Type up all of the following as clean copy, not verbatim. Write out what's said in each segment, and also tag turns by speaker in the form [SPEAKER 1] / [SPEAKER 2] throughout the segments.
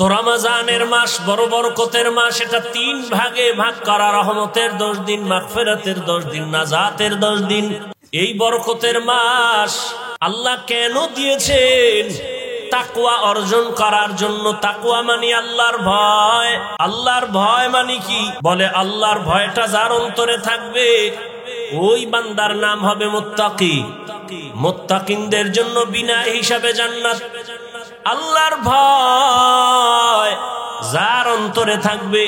[SPEAKER 1] তো রমজানের মাস বড় বরকতের মাস, এটা 3 ভাগে ভাগ করা, রহমতের 10 দিন, মাগফিরাতের 10 দিন, নাজাতের 10 দিন। এই বরকতের মাস আল্লাহ কেন দিয়েছেন? তাকওয়া অর্জন করার জন্য। তাকওয়া মানে আল্লাহর ভয়। আল্লাহর ভয় মানে কি? বলে আল্লাহর ভয়টা যার অন্তরে থাকবে ওই বান্দার নাম হবে মুত্তাকি। মুত্তাকিনদের জন্য বিনা হিসাবে জান্নাত। আল্লাহর ভয় যার অন্তরে থাকবে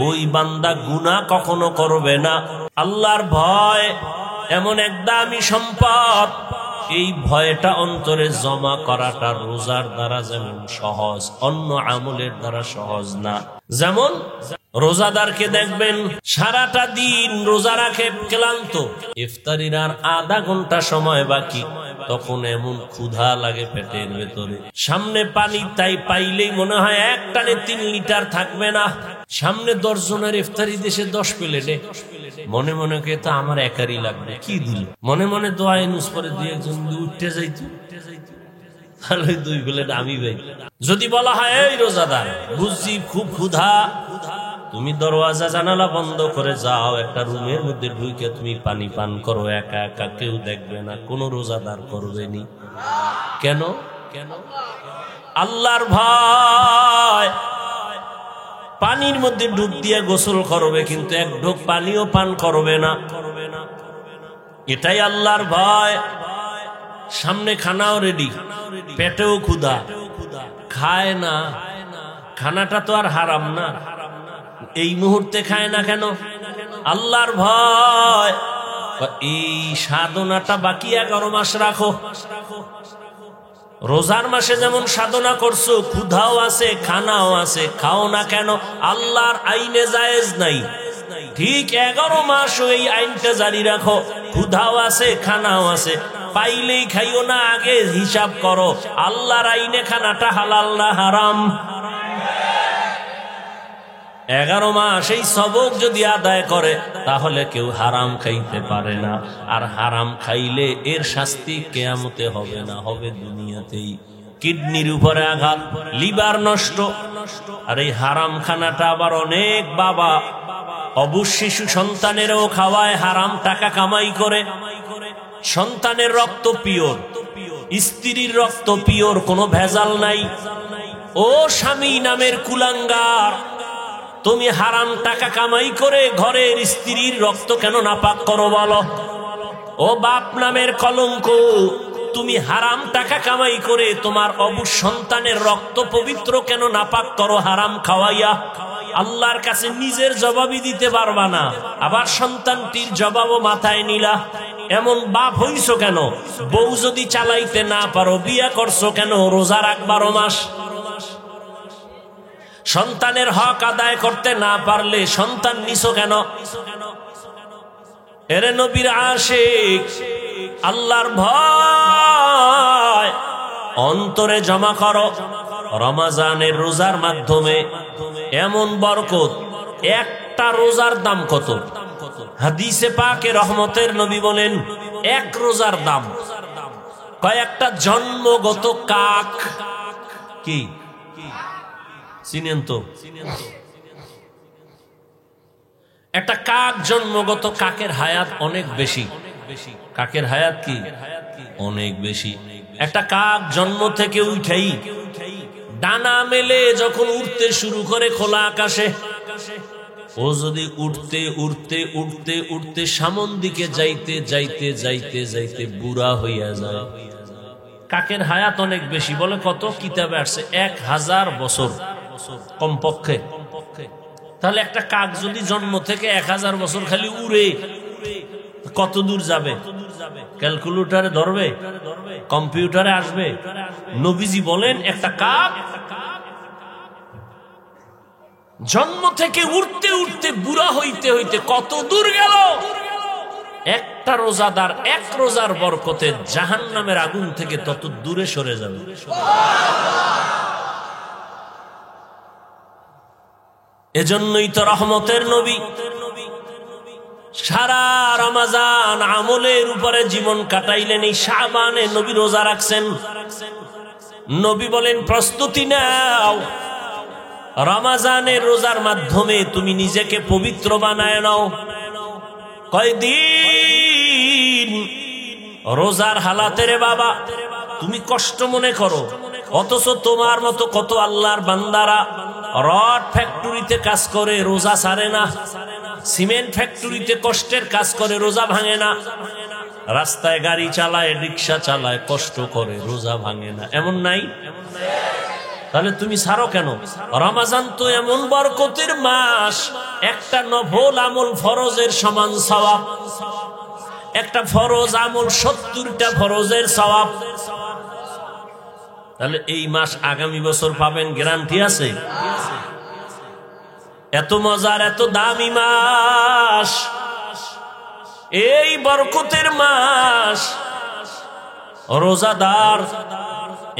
[SPEAKER 1] ওই বান্দা গুনাহ কখনো করবে না। আল্লাহর ভয় এমন এক দামি সম্পদ, এই ভয়টা অন্তরে জমা করাটা রোজার দ্বারা যেমন সহজ, অন্য আমলের দ্বারা সহজ না। যেমন রোজাদারকে দেখবেন সারাটা দিন রোজা রাখে, ক্লান্ত, ইফতারির আর আধা ঘন্টা সময় বাকি, তখন এমন ক্ষুধা লাগে পেটের ভেতরে, সামনে পানি তাই পাইলেই মনে হয় এক টানে 3 লিটার থাকবে না। সামনে 10 জনের ইফতারি দেশে 10 প্লেটে, মনে মনে কে তো আমার একারই লাগবে, কি দিল, মনে মনে দোয়া ইনুস করে 2-1 উঠতে যাইতো, তাহলে 2 প্লেট আমি ভাই। যদি বলা হয় এই রোজাদার বুঝছি খুব ক্ষুধা, তুমি দরওয়াজা জানালা বন্ধ করে যাও, একটা রুমের মধ্যে ঢুকে তুমি পানি পান করো, একা একা, কেউ দেখবে না, কোন রোজাদার করবে নি। কেন? আল্লাহর ভয়। পানির মধ্যে ডুব দিয়ে গোসল করবে, কিন্তু 1 ঢোক পানিও পান করবে না, এটাই আল্লাহর ভয়। সামনে খানাও রেডি, পেটেও ক্ষুধা, খায় না। খানাটা তো আর হারাম না, এই মুহূর্তে খায় না কেন? আল্লাহর ভয়। এই সাধনাটা বাকি 11 মাস রাখো। রোজার মাসে যেমন সাধনা করছো, ক্ষুধাও আছে, খানাও আছে, খাও না কেন? আল্লাহর আইনে জায়েজ নাই, ঠিক 11 মাস ওই আইনটা জারি রাখো। ক্ষুধাও আছে, খানাও আছে, পাইলেই খাইও না, আগে হিসাব করো আল্লাহর আইনে খানাটা হালাল না হারাম। 11 মাস এই সবক যদি আদায় করে তাহলে কেউ হারাম খাইতে পারে না। আর হারাম খাইলে এর শাস্তি কিয়ামতে হবে না, হবে দুনিয়াতেই। কিডনির উপরে আঘাত, লিভার নষ্ট। আর এই হারাম খানাটা আবার অনেক বাবা অবুঝ শিশু সন্তানেরও খাওয়ায়, হারাম টাকা কামাই করে। সন্তানের রক্ত পিওর, স্ত্রীর রক্ত পিওর, কোনো ভেজাল নাই। ও স্বামী নামের কুলাঙ্গার, তুমি হারাম টাকা কামাই করে ঘরের স্ত্রীর রক্ত কেন নাপাক করো বলো? ও বাপ নামের কলঙ্ক, তুমি হারাম টাকা কামাই করে তোমার অবুঝ সন্তানের রক্ত পবিত্র কেন নাপাক করো হারাম খাওয়াইয়া? আল্লাহর কাছে নিজের জবাবই দিতে পারবা না, আবার সন্তানটির জবাবও মাথায় নিলা। এমন বাপ হইছো কেন? বউ যদি চালাইতে না পারো বিয়া করছো কেন? রোজা রাখ 12 মাস। সন্তানের হক আদায় করতে না পারলে সন্তান নিছো কেন? এরে নবীর আশিক, আল্লাহর ভয় অন্তরে জমা করো। রমজানের রোজার মাধ্যমে এমন বরকত, একটা রোজার দাম কত? হাদিসে পাকে রহমতের নবী বলেন 1 রোজার দাম কয়েকটা জন্মগত কাক। কি চিনেন তো? একটা কাক, জন্মগত কাকের হায়াত অনেক বেশি। কাকের হায়াত কি? অনেক বেশি। একটা কাক জন্ম থেকে উঠেই ডানা মেলে যখন উঠতে শুরু করে খোলা আকাশে, ও যদি উঠতে উঠতে উঠতে উঠতে সামন দিকে যাইতে যাইতে যাইতে যাইতে বুড়া হইয়া যায়, কাকের হায়াত অনেক বেশি। বলে কত? কিতাবে আসছে 1000 বছর কমপক্ষে। তাহলে একটা কাক যদি জন্ম থেকে 1000 বছর খালি উড়ে, কত দূর যাবে? ক্যালকুলেটরে ধরবে? কম্পিউটারে আসবে? নবীজি বলেন একটা কাক জন্ম থেকে উঠতে উঠতে বুড়া হইতে হইতে কত দূর গেল? একটা রোজাদার 1 রোজার বরকতে জাহান্নামের আগুন থেকে তত দূরে সরে যাবে। এজন্যই তো রহমতের নবী সারা রমজান আমলের উপরে জীবন কাটাইলেন। এই শাবানে নবী রোজা রাখছেন। নবী বলেন প্রস্তুতি নাও, রমজানের রোজার মাধ্যমে তুমি নিজেকে পবিত্র বানায় নাও। কয়দিন রোজার হালাতে রে বাবা তুমি কষ্ট মনে করো, অথচ তোমার মতো কত আল্লাহর বান্দারা রড ফ্যাক্টরিতে কাজ করে রোজা ছাড়ে না, সিমেন্ট ফ্যাক্টরিতে কষ্টের কাজ করে রোজা ভাঙে না, রাস্তায় গাড়ি চালায় রিক্সা চালায় কষ্ট করে রোজা ভাঙে না, এমন নাই? তাহলে তুমি ছাড়ো কেন? রমজান তো এমন বরকতের মাস, একটা নফল আমল ফরজের সমান সওয়াব, একটা ফরজ আমল 70টা ফরজের সওয়াব। তাহলে এই মাস আগামী বছর পাবেন, গ্যারান্টি আছে? এত মজার এত দামি মাস, এই বরকতের মাস, রোজাদার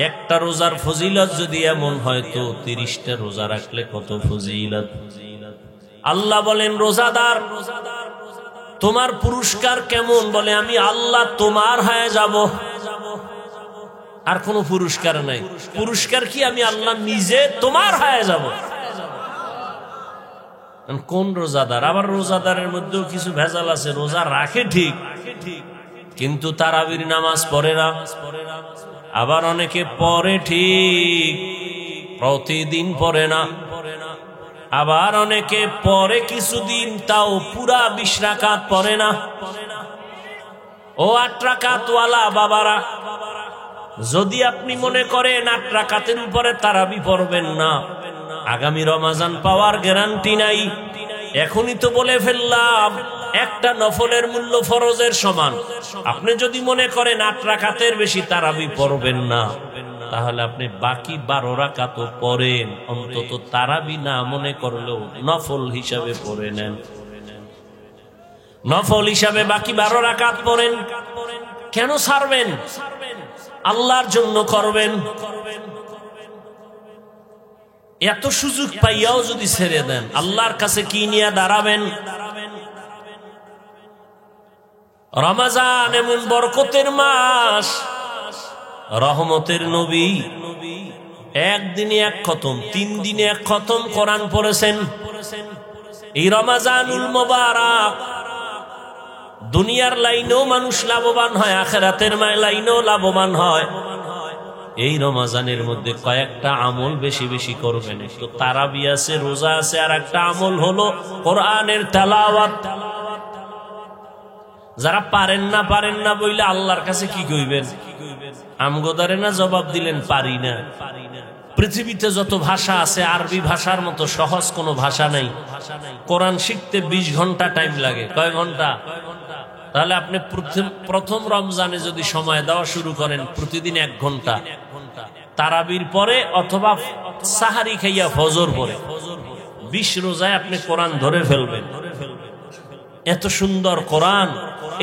[SPEAKER 1] একটা রোজার ফজিলত যদি এমন হয় তো 30টা রোজা রাখলে কত ফজিলত। আল্লাহ বলেন রোজাদার তোমার পুরস্কার কেমন? বলে আমি আল্লাহ তোমার হয়ে যাব, আর কোনো পুরস্কার নাই। পুরস্কার কি? আমি আল্লাহ নিজে তোমার হয়ে যাব। কোন রোজাদার? আবার রোজাদারের মধ্যেও কিছু ভেজাল আছে, রোজা রাখে ঠিক কিন্তু তারাবির নামাজ পড়ে না। আবার অনেকে পড়ে ঠিক, প্রতিদিন পড়ে না। আবার অনেকে পড়ে কিছুদিন, তাও পুরা 20 রাকাত পড়ে না। ও 8 রাকাতওয়ালা বাবারা, যদি আপনি মনে করেন 8 রাকাতের উপরে তারাবি পড়বেন না, আগামী রমজান পাওয়ার গ্যারান্টি নাই। এখনই তো বলে ফেললাম একটা নফলের মূল্য ফরজের সমান। আপনি যদি মনে করেন 8 রাকাতের বেশি তারাবি পড়বেন না, তাহলে আপনি বাকি 12 রাকাতও পড়েন, অন্তত তারাবি না মনে করলেও নফল হিসাবে পড়ে নেন। নফল হিসাবে বাকি 12 রাকাত পড়েন। কেন ছাড়বেন? আল্লাহর জন্য করবেন। এত সুযোগ পাইয়াও যদি ছেড়ে দেন, আল্লাহর কাছে কি নিয়ে দাঁড়াবেন? রমজান এমন বরকতের মাস, রহমতের নবী একদিনে 1 খতম, 3 দিনে 1 খতম কোরআন পড়েছেন। এই রমজানুল মুবারক দুনিয়ার লাইনেও মানুষ লাভবান হয়, আখিরাতের লাইনেও লাভবান হয়। এই রমজানের মধ্যে কয়েকটা আমল বেশি বেশি করবেন। একটু তারাবি আছে, রোজা আছে, আর একটা আমল হলো কোরআনের তেলাওয়াত। যারা পারেন না বইলে আল্লাহর কাছে কি কইবেন? আমগোদারে না জবাব দিলেন পারি না। পৃথিবীতে যত ভাষা আছে আরবি ভাষার মতো সহজ কোনো ভাষা নাই। কোরআন শিখতে 20 ঘন্টা টাইম লাগে। কয় ঘন্টা? তাহলে আপনি প্রথম রমজানে যদি সময় দেওয়া শুরু করেন প্রতিদিন 1 ঘন্টা, তারাবির পরে অথবা সাহারি খাইয়া ফজর পরে 20 রোজায় আপনি কোরআন ধরে ফেলবেন। এত সুন্দর কোরআন,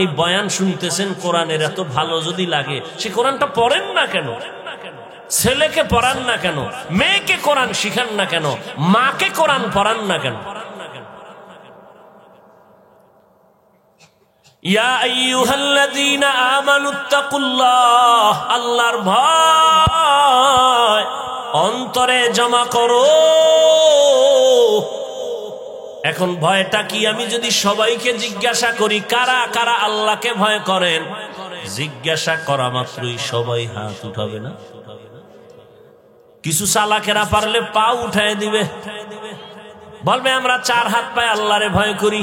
[SPEAKER 1] এই বয়ান শুনতেছেন কোরআনের এত ভালো যদি লাগে, সে কোরআনটা পড়েন না কেন? ছেলেকে পড়ান না কেন? মেয়েকে কোরআন শিখান না কেন? মাকে কোরআন পড়ান না কেন? ইয়া আইয়ুহাল্লাযীনা আমানুত্তাকুল্লাহ, আল্লাহর ভয় অন্তরে জমা করো। এখন ভয়টা কি? আমি যদি সবাইকে জিজ্ঞাসা করি কারা কারা আল্লাহকে ভয় করেন, জিজ্ঞাসা করা মাত্রই সবাই হাত উঠাবে না? কিছু চালাকেরা পারলে পা উঠায় দিবে, বলবে আমরা 4 হাত পায়ে আল্লাহরে ভয় করি,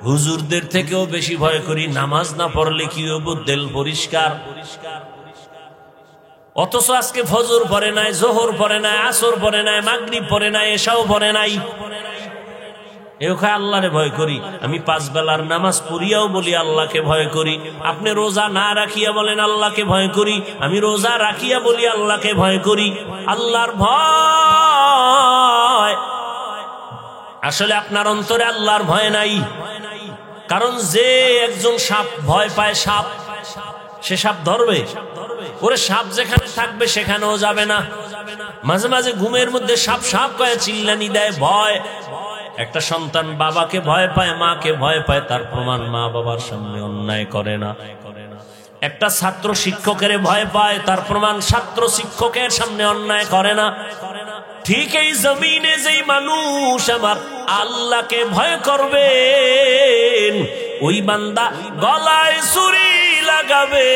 [SPEAKER 1] হুজুরদের থেকেও বেশি ভয় করি, নামাজ না পড়লে কি হবো, দিল পরিষ্কার। অথচ আজকে ফজর পড়ে নাই, জোহর পড়ে নাই, আসর পড়ে নাই, মাগরিব পড়ে নাই, এশাও পড়ে নাই। আল্লাহরে ভয় করি। আমি 5 বেলার নামাজ পড়িয়াও বলি আল্লাহকে ভয় করি। আপনি রোজা না রাখিয়া বলেন আল্লাহকে ভয় করি, আমি রোজা রাখিয়া বলি আল্লাহকে ভয় করি। আল্লাহর ভয় আসলে আপনার অন্তরে আল্লাহর ভয় নাই। কারণ যে একজন সাপ ভয় পায়, সাপ, সে সাপ ধরবে? ওরে সাপ যেখানে থাকবে সেখানেও যাবে না। মাঝে মাঝে ঘুমের মধ্যে সাপ সাপ কয়ে চিল্লানি দেয়, ভয়। একটা সন্তান বাবাকে ভয় পায়, মাকে ভয় পায়, তার প্রমাণ মা বাবার সামনে অন্যায় করে না। একটা ছাত্র শিক্ষকের ভয় পায়, তার প্রমাণ ছাত্র শিক্ষকের সামনে অন্যায় করে না। ঠিক এই জমিনে যেই মানুষ আমার আল্লাহকে ভয় করবে, ওই বান্দা গলায় ছুরি লাগাবে,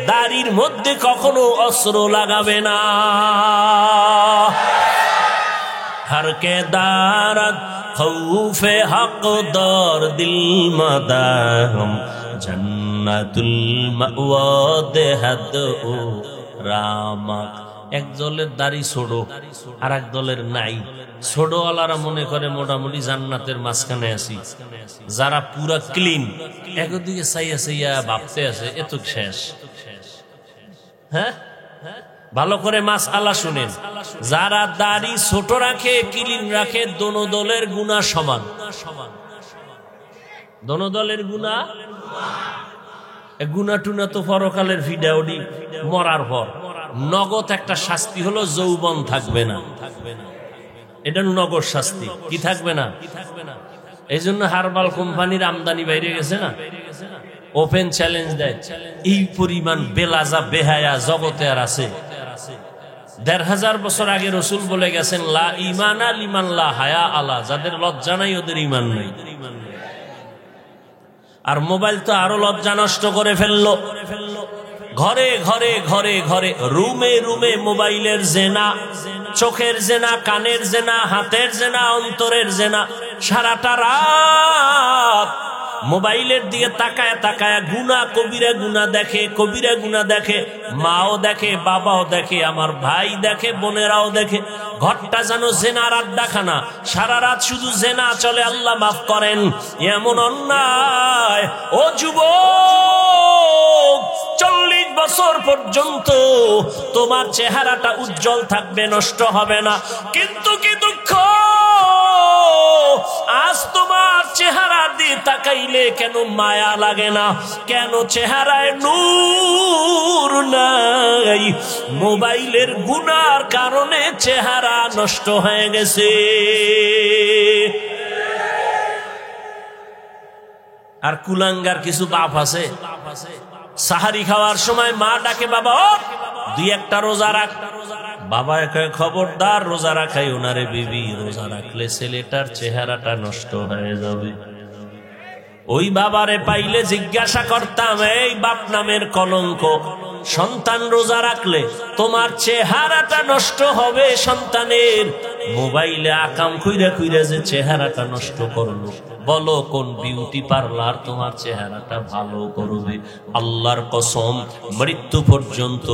[SPEAKER 1] দাড়ির মধ্যে কখনো অস্ত্র লাগাবে না। हर के दारत खौफे हक दर दिल मदाहम जन्नतुल मावा देहद ओ रामक। এক দলের দাড়ি ছোট আর এক দলের নাই। ছোটওয়ালারা মনে করে মোটামুটি জান্নাতের মাঝখানে আছি, যারা পুরা ক্লিন একদিকে চাইয়া চাইয়া ভাবতে আছে এত শেষ। হ্যাঁ, ভালো করে মাসআলা শুনেন, যারা দাড়ি ছোট রাখে ক্লিন রাখে দোনো দলের গুনাহ সমান। দোনো দলের গুনাহ, গুনাহ টুনা তো পরকালের ভিডিওডি মরার পর নগদ একটা শাস্তি হলো যৌবন থাকবে না, এটা নগদ শাস্তি। কি থাকবে না? এই জন্য হারবাল কোম্পানির আমদানি বাইরে গেছে না, ওপেন চ্যালেঞ্জ দেয়। এই পরিমাণ বেলাজা বেহায়া জগতে আর আছে? ১৫০০ বছর আগে রসুল বলে গেছেন, লা ঈমানা লিমান লা হায়া আলা, যাদের লজ্জা নাই ওদের ঈমান নাই। আর মোবাইল তো আরো লজ্জা নষ্ট করে ফেললো। ঘরে ঘরে ঘরে ঘরে রুমে রুমে মোবাইলের জেনা, চোখের জেনা, কানের জেনা, হাতের জেনা, অন্তরের জেনা। সারাটা রাত মোবাইলের দিকে তাকায় তাকায় গুনাহ, কবিরা গুনাহ দেখে, কবিরা গুনাহ দেখে। মাও দেখে, বাবাও দেখে, আমার ভাই দেখে, বোনেরাও দেখে। ঘরটা যেন জেনার আড্ডাখানা, সারা রাত শুধু জেনা চলে। আল্লাহ মাফ করেন, এমন অন্যায়। ও যুবক, ৪০ বছর পর্যন্ত তোমার চেহারাটা উজ্জ্বল থাকবে, নষ্ট হবে না। কিন্তু কি দুঃখ, আজ তোমার চেহারা দিয়ে তাকাইলে কেন মায়া লাগে না? কেন চেহারায় নূর নাই? মোবাইলের গুনার কারণে চেহারা নষ্ট হয়ে গেছে। আর কুলাঙ্গার কিছু বাপ আছে, সাহারি খাওয়ার সময় মা ডাকে, বাবা ও ২-১টা রোজা রাখ। বাবা একা খবরদার রোজা রাখাই ওনারে বিবি, রোজা রাখলে ছেলেটার চেহারাটা নষ্ট হয়ে যাবে। ওই বাবারে পাইলে জিজ্ঞাসা করতাম, এই বাপ নামের কলঙ্ক, সন্তান রোজা রাখলে তোমার চেহারাটা নষ্ট হবে। সন্তানের মোবাইলে আকাম খুইরা খুইরা যে চেহারাটা নষ্ট করলো, বলো কোন বিউটি পার্লার তোমার চেহারাটা ভালো করবে? আল্লাহর কসম, মৃত্যু পর্যন্ত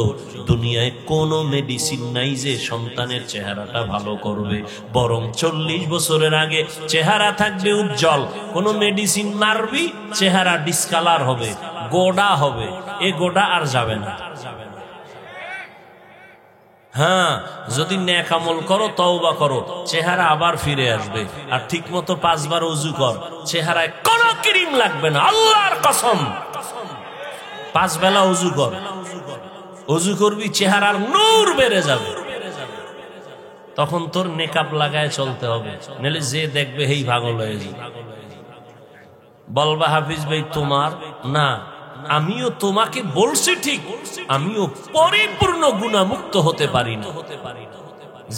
[SPEAKER 1] দুনিয়ায় কোনো মেডিসিন নাই যে সন্তানের চেহারাটা ভালো করবে। বরং ৪০ বছরের আগে চেহারা থাকবে উজ্জ্বল, কোনো মেডিসিন মারবি চেহারা ডিসকালার হবে, গোডা হবে, এ গোডা আর যাবে না। হ্যাঁ, যদি নেক আমল করো, তওবা করো, চেহারা আবার ফিরে আসবে। আর ঠিক মতো ৫ বার ওযু কর, চেহারায় কোনো ক্রিম লাগবে না, আল্লাহর কসম। ৫ বেলা ওযু কর, ওযু করবি, চেহারার নূর বেড়ে যাবে। তখন তোর মেকআপ লাগায় চলতে হবে, নাহলে যে দেখবে হেই পাগল হয়ে যাবে। বলবা হাফিজ ভাই তোমার না, আমিও তোমাকে বলছি ঠিক, আমিও পরিপূর্ণ গুনাহমুক্ত হতে পারি না।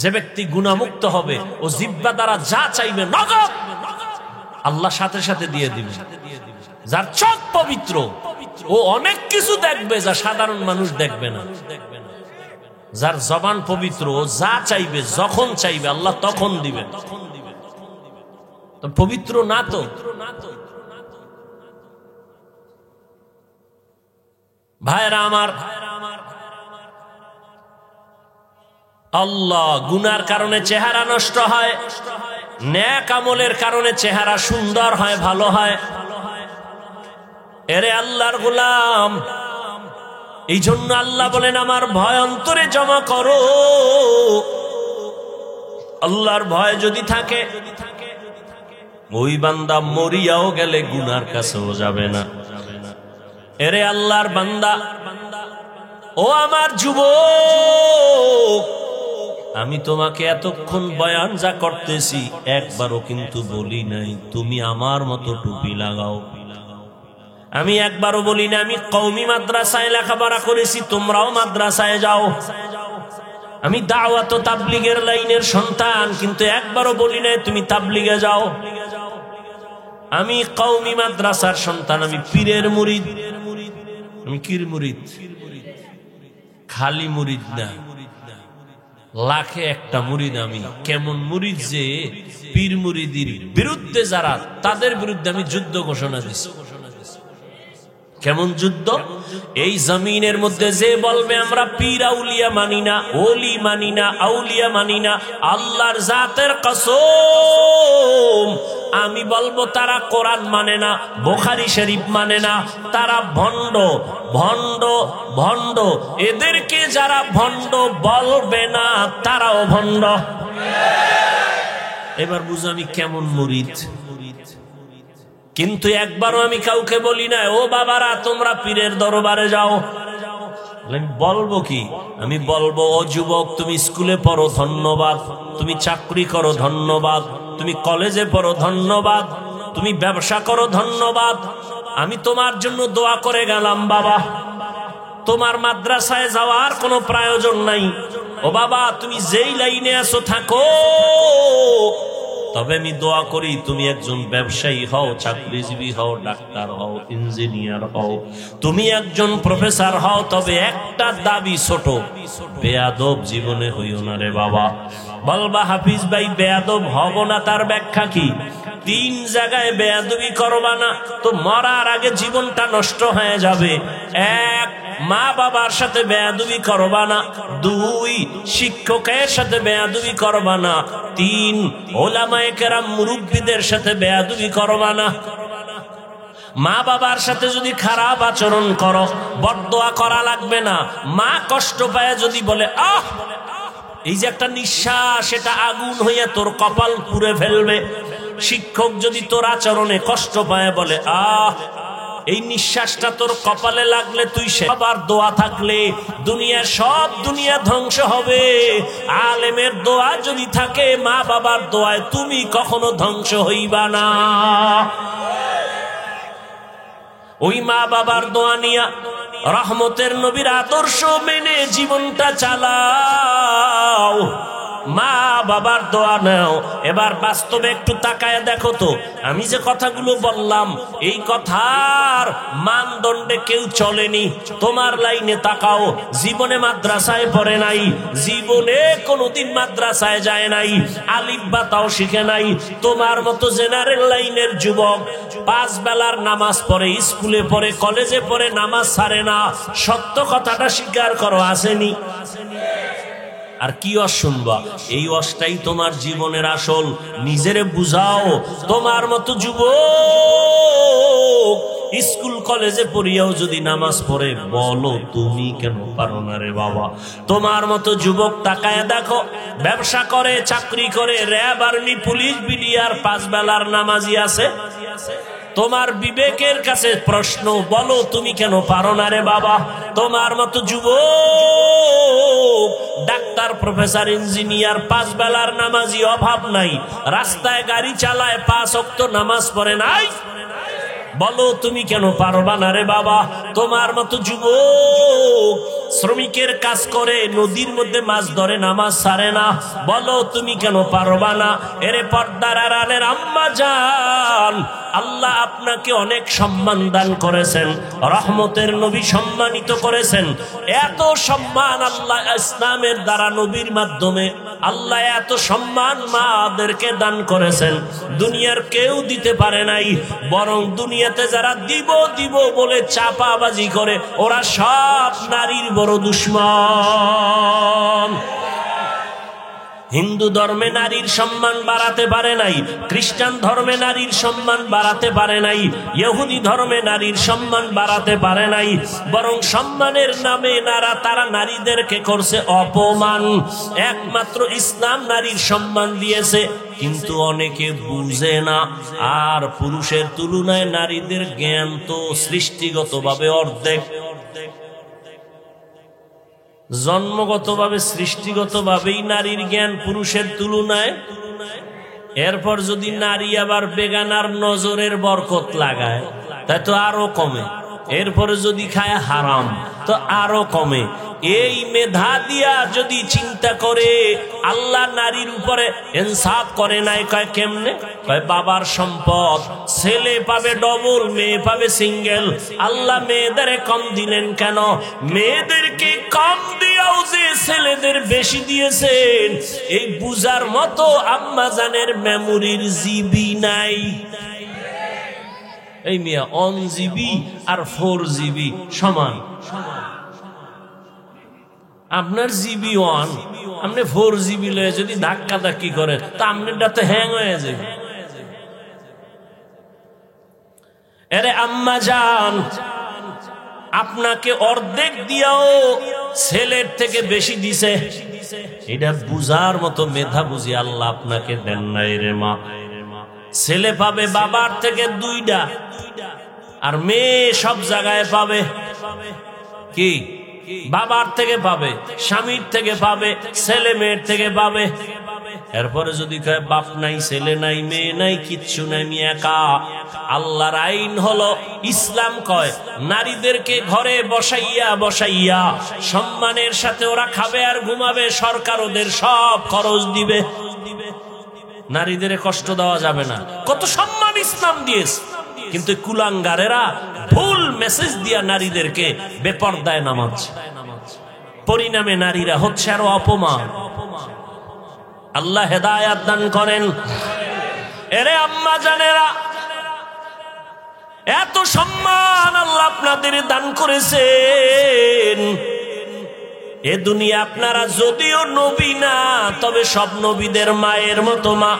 [SPEAKER 1] যে ব্যক্তি গুনাহমুক্ত হবে, ও জিহ্বা দ্বারা যা চাইবে নগদ আল্লাহ সাথে সাথে দিয়ে দিবে। যার চোখ পবিত্র, ও অনেক কিছু দেখবে যা সাধারণ মানুষ দেখবে না। যার জবান পবিত্র, ও যা চাইবে যখন চাইবে আল্লাহ তখন দিবেন। পবিত্র না তো ভাইরা আমার, আল্লাহ গুনার কারণে চেহারা নষ্ট হয়, নেক আমলের কারণে চেহারা সুন্দর হয়, ভালো হয়। এরে আল্লাহর গোলাম, এই জন্য আল্লাহ বলেন আমার ভয় অন্তরে জমা করো। আল্লাহর ভয় যদি থাকে, ওই বান্দা মরিয়াও গেলে গুনার কাছেও যাবে না। এরে আল্লাহর বান্দা, ও আমার যুবক, আমি তোমাকে এতক্ষণ বয়ান যা করতেছি একবারও কিন্তু বলি নাই তুমি আমার মতো টুপি লাগাও। আমি একবারও বলি না আমি কওমি মাদ্রাসায় লেখাপড়া করেছি, তোমরাও মাদ্রাসায় যাও। আমি দাওয়াত ও তাবলীগের লাইনের সন্তান, কিন্তু একবারও বলি না তুমি তাবলীগে যাও। আমি কওমি মাদ্রাসার সন্তান, আমি পীরের মুরিদ। আমি কির মুরিদ? খালি মুরিদ না, লাখে একটা মুরিদ আমি। কেমন মুরিদ যে পীর মুরিদির বিরুদ্ধে যারা, তাদের বিরুদ্ধে আমি যুদ্ধ ঘোষণা দিছি। কেমন যুদ্ধ? এই জমিনের মধ্যে যে বলবে আমরা পীর আউলিয়া মানি না, ওলি মানি না, আউলিয়া মানি না, আল্লাহর জাতের কসম আমি বলবো তারা কোরআন মানে না, বুখারী শরীফ মানে না, তারা ভণ্ড ভণ্ড ভণ্ড। এদেরকে যারা ভণ্ড বলবে না তারাও ভণ্ড। এবার বুঝো আমি কেমন মুরিদ। কিন্তু একবারও আমি কাউকে বলি না ও বাবারা তোমরা পীরের দরবারে যাও। আমি বলবো কি? আমি বলবো ও যুবক, তুমি স্কুলে পড়ো ধন্যবাদ, তুমি চাকরি করো ধন্যবাদ, তুমি কলেজে পড়ো ধন্যবাদ, তুমি ব্যবসা করো ধন্যবাদ, আমি তোমার জন্য দোয়া করে গেলাম বাবা। তোমার মাদ্রাসায় যাওয়ার কোনো প্রয়োজন নাই। ও বাবা তুমি যেই লাইনে আছো থাকো, তবে আমি দোয়া করি তুমি একজন ব্যবসায়ী হও, চাকরিজীবী হও, ডাক্তার হও, ইঞ্জিনিয়ার হও, তুমি একজন প্রফেসর হও, তবে একটা দাবি ছোট, বেয়াদব জীবনে হইও না রে বাবা। বলবা হাফিজ ভাই বেয়াদব হব না, তার ব্যাখ্যা কি? 3 জায়গায় বেয়াদবি করবা না তো মরার আগে জীবনটা নষ্ট হয়ে যাবে। 1, মা বাবার সাথে বেয়াদবি করবা না। 2, শিক্ষকের সাথে বেয়াদবি করবা না। 3, ওলামায়ে কেরাম মুরব্বিদের সাথে বেয়াদবি করবা না। মা বাবার সাথে যদি খারাপ আচরণ করো, বদদোয়া করা লাগবে না। মা কষ্ট পায় যদি বলে আহ, এই যে একটা নিঃশ্বাস, এটা আগুন হইয়া তোর কপাল পুড়ে ফেলবে। শিক্ষক যদি তোর আচরণে কষ্ট পায় বলে আহ, এই নিঃশ্বাসটা তোর কপালে লাগলে তুই সবার দোয়া থাকলে দুনিয়া, সব দুনিয়া ধ্বংস হবে। আলেমের দোয়া যদি থাকে, মা বাবার দোয়ায় তুমি কখনো ধ্বংস হইবা না। ওই মা বাবার দোয়া নিয়া রহমতের নবীর আদর্শ মেনে জীবনটা চালাও। মা বাবার দোয়া নাও। এবার বাস্তবে একটু তাকায় দেখো তো, আমি যে কথাগুলো বললাম এই কথার মানদণ্ডে কেউ চলেনি। তোমার লাইনে তাকাও, জীবনে মাদ্রাসায় পড়ে নাই, জীবনে কোনোদিন মাদ্রাসায় যায় নাই, আলিফ বা তাও শিখে নাই। তোমার মতো জেনারেল লাইনের যুবক 5 বেলার নামাজ পড়ে, স্কুলে পড়ে, কলেজে পড়ে, নামাজ ছাড়ে না। সত্য কথাটা স্বীকার করো, আসেনি? আর কি ওয়াজ শুনবা? এই ওয়াজটাই তোমার জীবনের আসল। নিজেরে বুঝাও। তোমার মতো যুবক স্কুল কলেজে পড়িয়াও যদি নামাজ পড়ে, বলো তুমি কেন পারো না রে বাবা? তোমার মতো যুবক তাকায় দেখো, ব্যবসা করে, চাকরি করে, র্যাব, আর্মি, পুলিশ, বিডিআর, 5 বেলার নামাজি আছে। তোমার বিবেকের কাছে প্রশ্ন, বলো তুমি কেন পারো না রে বাবা? তোমার মতো যুবক ডাক্তার, প্রফেসর, ইঞ্জিনিয়ার, 5 বেলার নামাজি অভাব নাই, রাস্তায় গাড়ি চালায়, 5 ওয়াক্ত নামাজ পড়ে নাই, বলো তুমি কেন পারবা না রে বাবা? তোমার মতো যুবক শ্রমিকের কাজ করে, নদীর মধ্যে মাছ ধরে, নামাজ ছাড়ে না, বলো তুমি কেন পারবা না? এরে পর্দার আড়ালের আম্মা জান, আল্লাহ আপনাকে অনেক সম্মান দান করেছেন, রহমতের নবী সম্মানিত করেছেন। এত সম্মান আল্লাহ ইসলামের দ্বারা, নবীর মাধ্যমে আল্লাহ এত সম্মান মাদেরকে দান করেছেন, দুনিয়ার কেউ দিতে পারে নাই। বরং দুনিয়াতে যারা দিব দিব বলে চাপাবাজি করে, ওরা সব নারীর বড় দুশমন। হিন্দু ধর্মে নারীর সম্মান বাড়াতে পারে নাই, খ্রিস্টান ধর্মে নারীর সম্মান বাড়াতে পারে নাই, ইহুদি ধর্মে নারীর সম্মান বাড়াতে পারে নাই। বরং সম্মানের নামে তারা নারীদেরকে করছে অপমান। একমাত্র ইসলাম নারীর সম্মান দিয়েছে, কিন্তু অনেকে বুঝে না। আর পুরুষের তুলনায় নারীদের জ্ঞান তো সৃষ্টিগতভাবে অর্ধেক, জন্মগতভাবে সৃষ্টিগতভাবেই নারীর জ্ঞান পুরুষের তুলনায়। এরপর যদি নারী আবার বেগানার নজরের বরকত লাগায়, তাই তো আরো কমে। এরপরে যদি খায় হারাম, তো আরো কমে। এই মেধা দিয়া যদি চিন্তা করে আল্লাহ নারীর উপরে ইনসাফ করে নাই। কয় কেমনে? কয় বাবার সম্পদ ছেলে পাবে ডবল, মেয়ে পাবে সিঙ্গেল। আল্লাহ মেয়েদের কম দিলেন কেন? মেয়েদেরকে কম দিয়াও যে ছেলেদের বেশি দিয়েছেন এই বুঝার মতো আম্মা জানের মেমোরির জিবি নাই। এই মিয়া 1 জিবি আর 4 জিবি সমান। আপনার জিবি 1, আপনি 4 জিবি লয়ে যদি ধাক্কা ধাক্কি করেন তা আপনারটা তো হ্যাং হয়ে যাবে। আরে আম্মা জান, আপনাকে অর্ধেক দিয়াও ছেলের থেকে বেশি দিছে, এটা বুঝার মতো মেধা বুঝি আল্লাহ আপনাকে দেন নাই রে মা। ছেলে পাবে বাবার থেকে 2টা, আর মেয়ে সব জায়গায় পাবে কি? বাবার থেকে পাবে, স্বামীর থেকে পাবে, ছেলে মেয়ের থেকে পাবে। এরপরে যদি কয় বাপ নাই, ছেলে নাই, মেয়ে নাই, কিচ্ছু নাই, আমি একা। আল্লাহর আইন হলো, ইসলাম কয় নারীদেরকে ঘরে বসাইয়া বসাইয়া সম্মানের সাথে ওরা খাবে আর ঘুমাবে, সরকার ওদের সব খরচ দিবে। নারীদের কষ্ট দেওয়া যাবে না, কত সম্মান ইসলাম দিয়েছে। কিন্তু কুলাঙ্গারেরা ভুল মেসেজ দিয়া নারীদেরকে বেপরদায় নামাচ্ছে, পরিণামে নারীরা হচ্ছে আরো অপমান। আল্লাহ হেদায়াত দান করেন। এরে আম্মা জানেরা, এত সম্মান আল্লাহ আপনাদের দান করেছেন। এ দুনিয়া আপনারা যদিও নবী না, তবে সব নবীদের মায়ের মতো মা,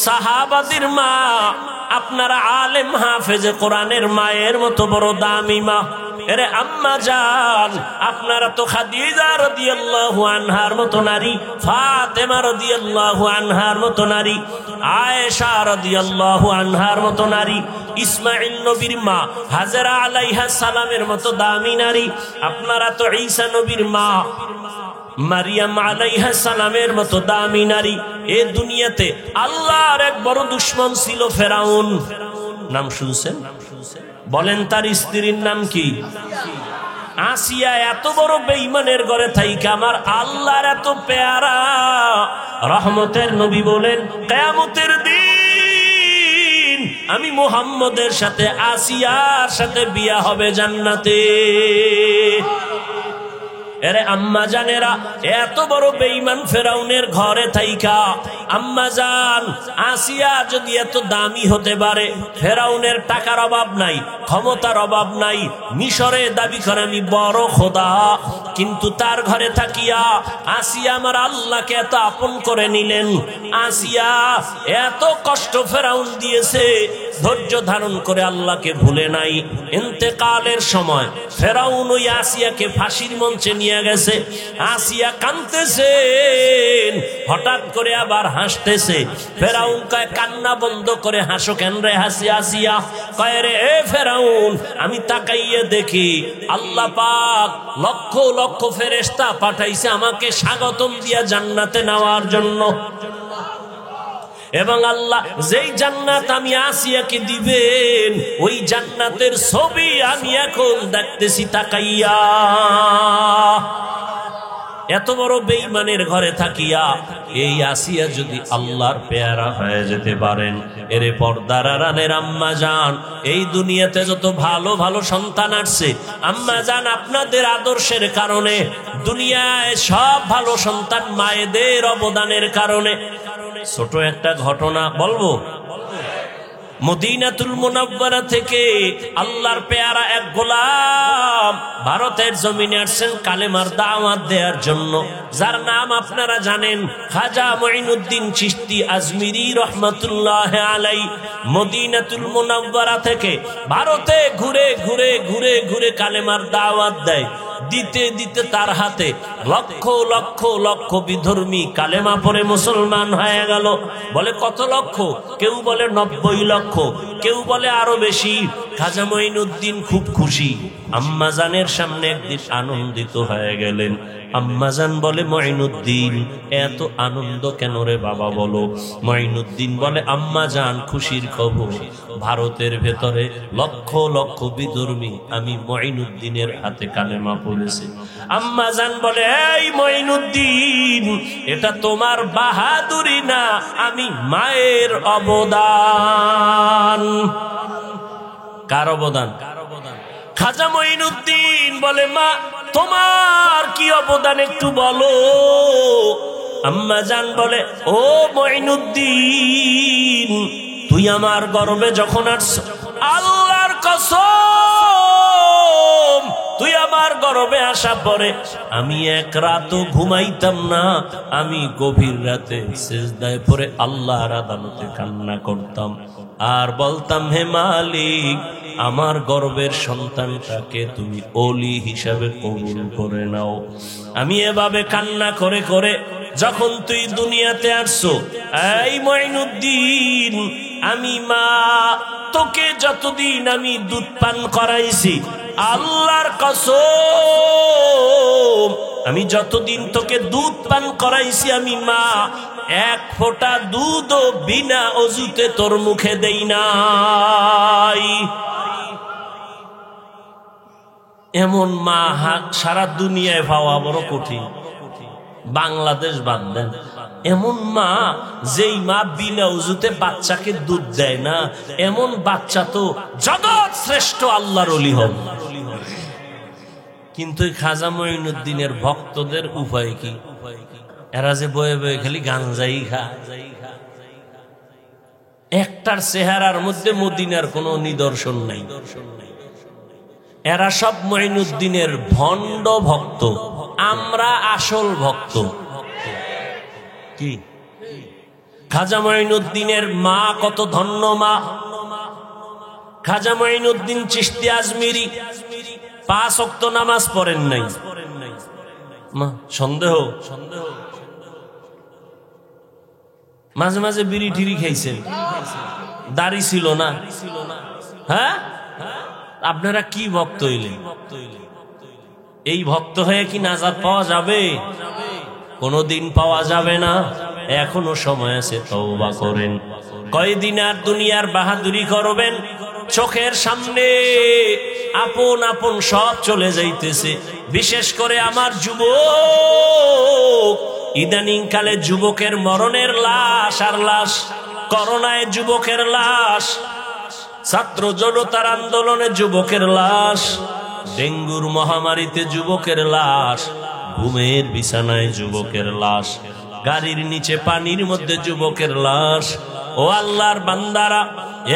[SPEAKER 1] সাহাবাদের মা। আপনারা আলেম হাফেজে কোরআনের মায়ের মতো বড় দামি মা। এরে আম্মা জান, আপনারা তো খাদিজা রাদিয়াল্লাহু আনহার মতো নারী, ফাতেমা রাদিয়াল্লাহু আনহার মতো নারী, আয়েশা রাদিয়াল্লাহু আনহার মতো নারী, ইসমাইল নবীর মা হাজেরা আলাইহা সালামের মতো দামি নারী। আপনারা তো ঈসা নবীর মা মারিয়াম আলাইহা সালামের মতো দামি নারী। এ দুনিয়াতে আল্লাহর এক বড় দুশমন ছিল ফেরাউন। নাম শুনছেন? বলেন তার স্ত্রীর নাম কি? আসিয়া। এত বড় বেঈমানের ঘরে থাইকা আমার আল্লাহর এত পেয়ারা রহমতের নবী বলেন, কিয়ামতের দিন আমি মুহাম্মদের সাথে আসিয়ার সাথে বিয়া হবে জান্নাতে। এরে আম্মা জানেরা, এত বড় বেঈমান ফেরাউনের ঘরে থাইকা আম্মা জান আসিয়া যদি এত দামি হতে পারে, ফেরাউনের টাকার অভাব নাই, ক্ষমতার অভাব নাই, মিশরে দাবি করে আমি বড় খোদা, কিন্তু তার ঘরে থাকিয়া আসিয়া আমার আল্লাহকে এত আপন করে নিলেন। আসিয়া এত কষ্ট ফেরাউন দিয়েছে, ধৈর্য ধারণ করে আল্লাহকে ভুলে নাই। ইন্তেকালের সময় ফেরাউন ওই আসিয়াকে ফাঁসির মঞ্চে নিয়ে গেছে। আসিয়া কাঁদতেছেন, হঠাৎ করে আবার হাসতেছে। ফেরাউন কয়, কান্না বন্ধ করে হাসো কেন রে আসিয়া? কয় রে এ ফেরাউন, আমি তাকাইয়ে দেখি আল্লাহ পাক লক্ষ লক্ষ ফেরেশতা পাঠাইছে আমাকে স্বাগতম দিয়া জান্নাতে নেওয়ার জন্য। এবং আল্লাহ যেই জান্নাত আমি আসিয়াকে দিবেন, ওই জান্নাতের ছবি আমি এখন দেখতেছি তাকাইয়া। এত বড় বেঈমানের ঘরে থাকিয়া এই আসিয়া যদি আল্লাহর পেয়ারা হয়ে যেতে পারেন, এরে পর্দার আড়ালের আম্মা জান, এই দুনিয়াতে যত ভালো ভালো সন্তান আসছে আম্মা জান আপনাদের আদর্শের কারণে, দুনিয়ায় সব ভালো সন্তান মায়েদের অবদানের কারণে। ছোট একটা ঘটনা বলবো। মদিনাতুল মুনাওয়ারা থেকে আল্লাহর পেয়ারা এক গোলাম ভারতের জমিনে আসছেন কালেমার দাওয়াত দেওয়ার জন্য, যার নাম আপনারা জানেন, খাজা মুঈনুদ্দিন চিশতি আজমিরি রহমাতুল্লাহ আলাইহি। মদিনাতুল মুনাওয়ারা থেকে ভারতে ঘুরে ঘুরে ঘুরে ঘুরে কালেমার দাওয়াত দেয়। দিতে দিতে তার হাতে লক্ষ লক্ষ লক্ষ বিধর্মী কালেমা পড়ে মুসলমান হয়ে গেল। বলে কত লক্ষ? কেউ বলে 90 লক্ষ, কেউ বলে আরো বেশি, খাজা মঈনুদ্দিন খুব খুশি, আম্মাজানের সামনে একদিন আনন্দিত হয়ে গেলেন। আম্মাজান বলে, মঈনুদ্দিন এত আনন্দ কেন রে বাবা বলো? মঈনুদ্দিন বলে, আম্মাজান খুশির খবর, ভারতের ভেতরে লক্ষ লক্ষ বিধর্মী আমি মঈনুদ্দিনের হাতে কালেমা পড়েছি। আম্মাজান বলে, এই মঈনুদ্দিন, এটা তোমার বাহাদুরি না, আমি মায়ের অবদান। কার অবদান? খাজা মঈনুদ্দিন বলে, মা তোমার কি অবদান একটু বলো। আম্মাজান বলে, ও মঈনুদ্দিন, তুই আমার গর্বে যখন আসছ, আল্লাহর কসম, তুই আমার গর্বে আসা পরে আমি এক রাতও ঘুমাইতাম না। আমি গভীর রাতে সিজদায় পড়ে আল্লাহর আদালতে কান্না করতাম আর বলতাম, হে মালিক, আমার গর্বের সন্তানটাকে তুমি ওলি হিসাবে কবুল করে নাও। আমি এভাবে কান্না করে করে যখন তুই দুনিয়াতে আসছো, এই মঈনুদ্দিন, আমি মা তোকে যতদিন আমি দুধ পান করাইছি, আল্লাহর কসম, আমি যতদিন তোকে দুধ পান করাইছি, আমি মা এক ফোঁটা দুধও বিনা অজুতে তোর মুখে দেই নাই। এমন মা সারা দুনিয়ায় পাওয়া বড় কঠিন, বাংলাদেশ বাদ দেন। এমন মা, যেই মা বিনা উজুতে বাচ্চাকে দুধ দেয় না, এমন বাচ্চা তো জগৎ শ্রেষ্ঠ আল্লাহর ওলি হবে। কিন্তু খাজা মঈনুদ্দিনের ভক্তদের উপায় কি? এরা যে বয়ে বয়ে খালি গাঞ্জাই খায়, একটার চেহারার মধ্যে মদিনার কোনো নিদর্শন নাই। এরা সব মঈনুদ্দিনের ভণ্ড ভক্ত, আমরা আসল ভক্ত। কি খাজা মঈনুদ্দিনের মা কত ধন্য মা! খাজা মঈনুদ্দিন চিশতি আজমিরি 5 ওয়াক্ত নামাজ পড়েন নাই। মা সন্দেহ, মাঝে মাঝে বিড়ি টিড়ি খাইছেন, দাড়ি ছিল না। হ্যাঁ, আপনারা কি ভক্ত হইলেন? এই ভক্ত হয়ে কি নাজাত পাওয়া যাবে? কোনদিন পাওয়া যাবে না। এখনো সময় আছে, তওবা করেন। কয়দিন আর দুনিয়ার বাহাদুরি করবেন? চোখের সামনে আপন আপন সব চলে যাইতেছে। বিশেষ করে আমার যুবক, ইদানিং কালে যুবকের মরণের লাশ আর লাশ, করোনায় যুবকের লাশ, ছাত্র জনতার আন্দোলনে যুবকের লাশ, ডেঙ্গুর মহামারীতে যুবকের লাশ, ঘুমের বিছানায় যুবকের লাশ, গাড়ির নিচে পানির মধ্যে যুবকের লাশ। ও আল্লাহর বান্দারা,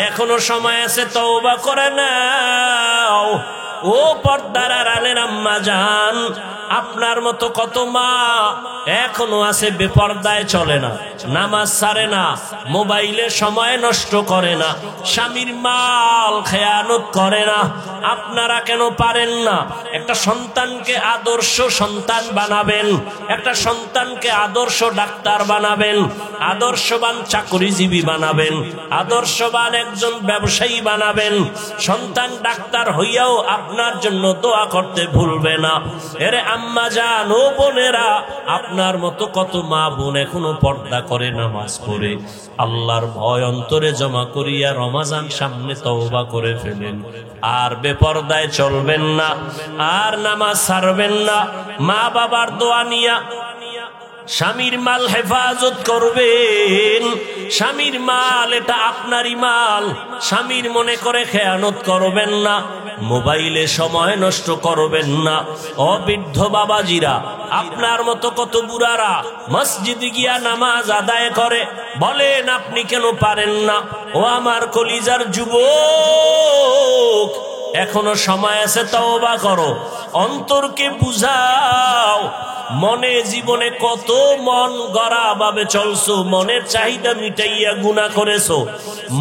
[SPEAKER 1] এখনো সময় আছে, তওবা করে নাও। ও পর্দার আড়ালের আম্মা জান, আপনার মতো কত মা এখনো আছে বেপর্দায় চলে না, নামাজ ছাড়ে না, মোবাইলে সময় নষ্ট করে না, স্বামীর মাল খেয়ানত করে না। আপনারা কেন পারেন না? একটা সন্তানকে আদর্শ সন্তান বানাবেন, একটা সন্তানকে আদর্শ ডাক্তার বানাবেন, আদর্শবান চাকরিজীবী বানাবেন, আদর্শবান একজন ব্যবসায়ী বানাবেন। সন্তান ডাক্তার হইয়াও আপনার জন্য দোয়া করতে ভুলবে না। এরে আম্মা জান, ও বোনেরা, আপনার মতো কত মা বোন এখনো পর্দা করে নামাজ পড়ে আল্লাহর ভয় অন্তরে জমা করিয়া রমাজান সামনে তওবা করে ফেলেন। আর বেপর্দায় চলবেন না, আর নামাজ ছাড়বেন না। মা বাবার দোয়া নিয়া স্বামীর মাল হেফাজত করবেন। স্বামীর মাল এটা আপনারই মাল, স্বামীর মনে করে খেয়ানত করবেন না। মোবাইলে সময় নষ্ট করবেন না। অবৃদ্ধ বাবাজিরা, আপনার মতো কত বুড়ারা মসজিদে গিয়া নামাজ আদায় করে, বলেন আপনি কেন পারেন না? ও আমার কলিজার যুবক, এখনো সময় আছে, তওবা করো, অন্তরকে বুঝাও। মনে জীবনে কত মন গড়া ভাবে চলছো, মনের চাহিদা মিটাইয়া গুনাহ করেছো।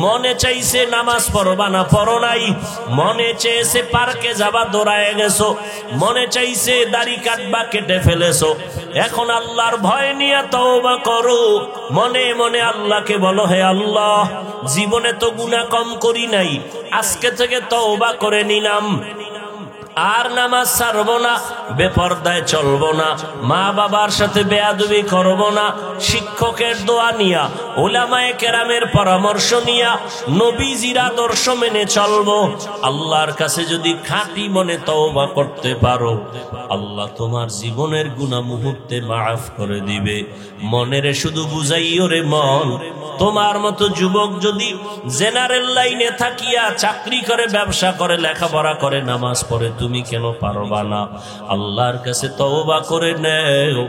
[SPEAKER 1] মনে চাইছে নামাজ পড়বা না, পড়ো নাই। মনে চেয়েছে পার্কে যাবা, দৌড়ায় গেছো। মনে চাইছে দাড়ি কাটবা, কেটে ফেলেছো। এখন আল্লাহর ভয় নিয়ে তওবা করো। মনে মনে আল্লাহকে বলো, হে আল্লাহ, জীবনে তো গুনাহ কম করি নাই, আজকে থেকে তওবা করে নিলাম, আর নামাজ ছাড়বো না, বেপরদায় চলবো না, মা বাবার সাথে বেয়াদবি করবো না, শিক্ষকের দোয়া নিয়া, উলামায়ে কেরামের পরামর্শ নিয়া, নবীজির আদর্শ মেনে চলবো। আল্লাহর কাছে যদি খাঁটি মনে তওবা করতে পারো, আল্লাহ তোমার জীবনের গুনাহ মুহূর্তে মাফ করে দিবে। মনেরে শুধু বুঝাইও রে মন, তোমার মতো যুবক যদি জেনারেল লাইনে থাকিয়া চাকরি করে, ব্যবসা করে, লেখাপড়া করে, নামাজ পড়ে, তুমি কেন পারবা না? আল্লাহর কাছে তওবা করে নেও।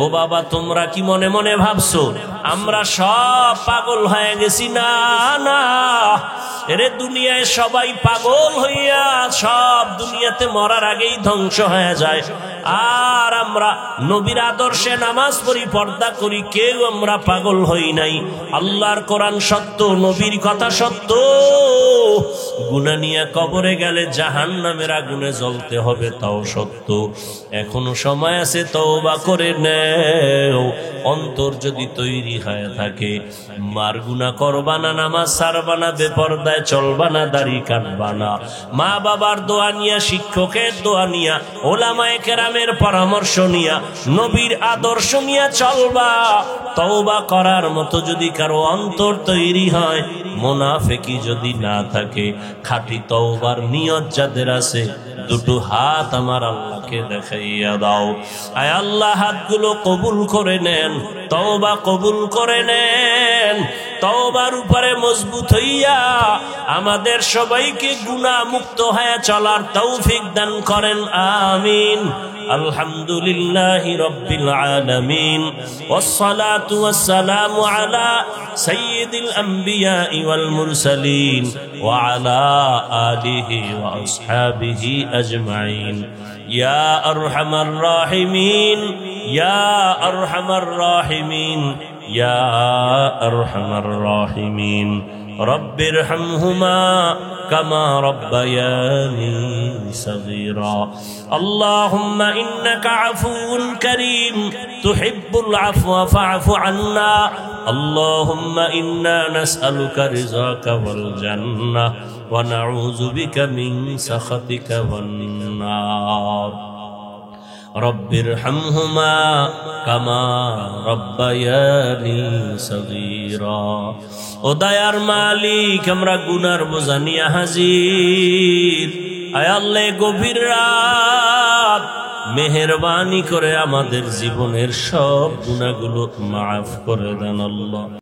[SPEAKER 1] ও বাবা, তোমরা কি মনে মনে ভাবছো আমরা সব পাগল হয়ে গেছি? না না, এরে দুনিয়ায় সবাই পাগল হইয়া সব দুনিয়াতে মরার আগেই ধ্বংস হয়ে যায়। আর আমরা নবীর আদর্শে নামাজ পড়ি, পর্দা করি, কেউ আমরা পাগল হই নাই। আল্লাহর কোরআন সত্য, নবীর কথা সত্য। গুনাহ নিয়ে কবরে গেলে জাহান্নামের আগুনে জ্বলতে হবে, তাও সত্য। এখনো সময় আছে, তওবা করে নেও। অন্তর যদি তৈরি হয়ে থাকে, মার গুনাহ করবা না, নামাজ ছাড়বা না, বেপরদায় চলবা না, দাড়ি কাটবা না, মা বাবার দোয়া নিয়া, শিক্ষকের দোয়া নিয়া, ওলামায়ে কেরামের পরামর্শ নিয়া, নবীর আদর্শ নিয়া চলবা। তওবা করার মতো যদি কারো অন্তর তৈরি হয়, মুনাফিকি যদি না থাকে, খাঁটি তওবার নিয়ত যাদের আছে, দুটো হাত আমার আল্লাহকে দেখাইয়া দাও। আয় আল্লাহ, হাতগুলো কবুল করে নেন, তওবা কবুল করে নেন। তওবার উপরে মজবুত হইয়া আমাদের সবাইকে গুনাহ মুক্ত হয়ে চলার তৌফিক দান করেন, আমিন। আলহামদুলিল্লাহি রাব্বিল আলামিন, ওয়াসসালাতু ওয়াসসালামু আলা সাইয়্যিদিল আমবিয়া ওয়াল মুরসালিন ওয়া আলা আলিহি ওয়া আসহাবিহি আজমাইন। ইয়া আরহামার রাহিমিন, ইয়া আরহামার রাহিমিন, ইয়া আরহামার রাহিমিন। রব্বির হামহুমা কামা রব্বায়ানি সগীরা। আল্লাহুম্মা ইন্নাকা আফুউন কারীম তুহিব্বুল আফওয়া ফা'ফু আন্না। আল্লাহুম্মা ইন্না নাসআলুকা রিযাকা ওয়াল জান্নাহ ওয়া নাউযু বিকা মিন সাখাতিকা ওয়ান নার। রব্বির হামহুমা কামা রব্বায়ানি সগীরা। ও দয়ার মালিক, আমরা গুনার বোঝা নিয়ে হাজির। আয় আল্লাহ, গভীর রাত, মেহেরবানি করে আমাদের জীবনের সব গুনাহগুলো মাফ করে দেন আল্লাহ।